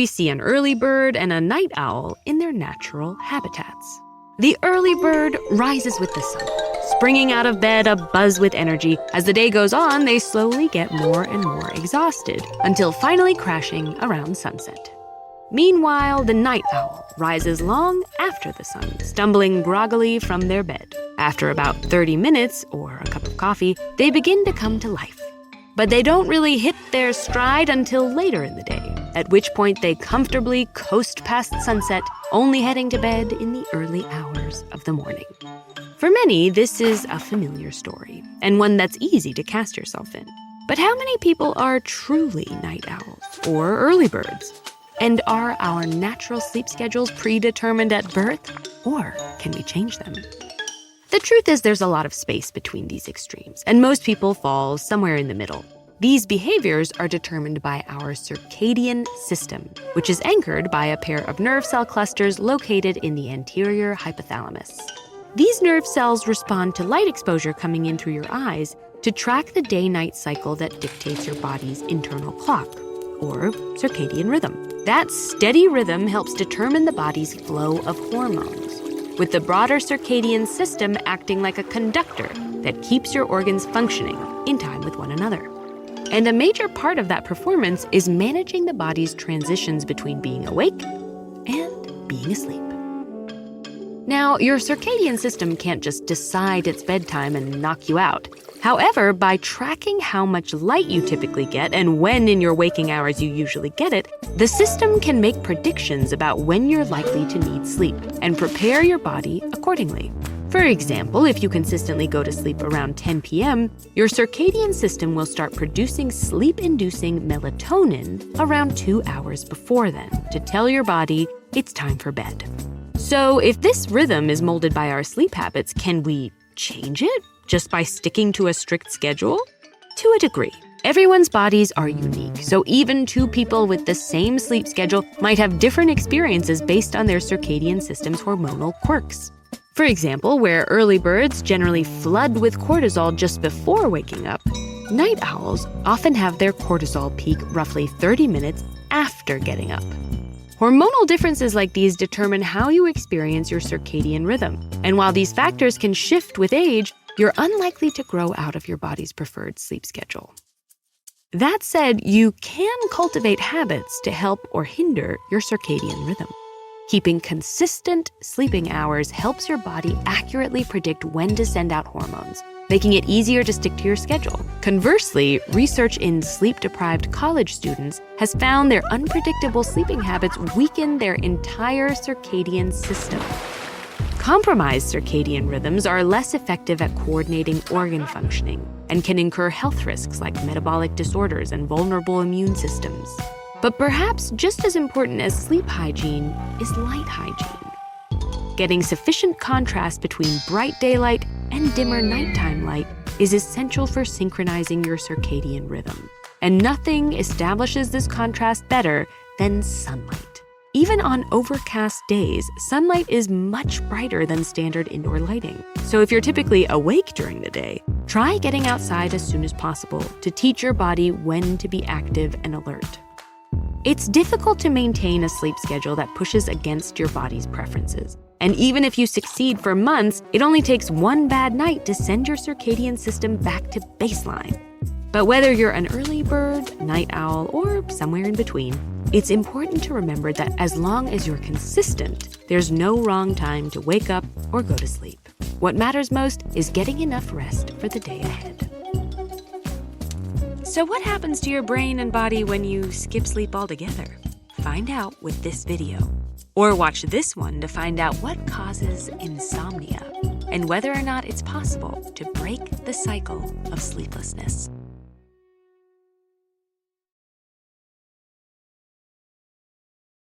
we see an early bird and a night owl in their natural habitats. The early bird rises with the sun, springing out of bed abuzz with energy. As the day goes on, they slowly get more and more exhausted, until finally crashing around sunset. Meanwhile, the night owl rises long after the sun, stumbling groggily from their bed. After about 30 minutes, or a cup of coffee, they begin to come to life. But they don't really hit their stride until later in the day, at which point they comfortably coast past sunset, only heading to bed in the early hours of the morning. For many, this is a familiar story, and one that's easy to cast yourself in. But how many people are truly night owls or early birds? And are our natural sleep schedules predetermined at birth, or can we change them? The truth is there's a lot of space between these extremes, and most people fall somewhere in the middle. These behaviors are determined by our circadian system, which is anchored by a pair of nerve cell clusters located in the anterior hypothalamus. These nerve cells respond to light exposure coming in through your eyes to track the day-night cycle that dictates your body's internal clock, or circadian rhythm. That steady rhythm helps determine the body's flow of hormones, with the broader circadian system acting like a conductor that keeps your organs functioning in time with one another. And a major part of that performance is managing the body's transitions between being awake and being asleep. Now, your circadian system can't just decide it's bedtime and knock you out. However, by tracking how much light you typically get and when in your waking hours you usually get it, the system can make predictions about when you're likely to need sleep and prepare your body accordingly. For example, if you consistently go to sleep around 10 p.m., your circadian system will start producing sleep-inducing melatonin around 2 hours before then to tell your body it's time for bed. So if this rhythm is molded by our sleep habits, can we change it just by sticking to a strict schedule? To a degree. Everyone's bodies are unique, so even two people with the same sleep schedule might have different experiences based on their circadian system's hormonal quirks. For example, where early birds generally flood with cortisol just before waking up, night owls often have their cortisol peak roughly 30 minutes after getting up. Hormonal differences like these determine how you experience your circadian rhythm. And while these factors can shift with age, you're unlikely to grow out of your body's preferred sleep schedule. That said, you can cultivate habits to help or hinder your circadian rhythm. Keeping consistent sleeping hours helps your body accurately predict when to send out hormones, making it easier to stick to your schedule. Conversely, research in sleep-deprived college students has found their unpredictable sleeping habits weaken their entire circadian system. Compromised circadian rhythms are less effective at coordinating organ functioning and can incur health risks like metabolic disorders and vulnerable immune systems. But perhaps just as important as sleep hygiene is light hygiene. Getting sufficient contrast between bright daylight and dimmer nighttime light is essential for synchronizing your circadian rhythm. And nothing establishes this contrast better than sunlight. Even on overcast days, sunlight is much brighter than standard indoor lighting. So if you're typically awake during the day, try getting outside as soon as possible to teach your body when to be active and alert. It's difficult to maintain a sleep schedule that pushes against your body's preferences. And even if you succeed for months, it only takes one bad night to send your circadian system back to baseline. But whether you're an early bird, night owl, or somewhere in between, it's important to remember that as long as you're consistent, there's no wrong time to wake up or go to sleep. What matters most is getting enough rest for the day ahead. So what happens to your brain and body when you skip sleep altogether? Find out with this video. Or watch this one to find out what causes insomnia and whether or not it's possible to break the cycle of sleeplessness.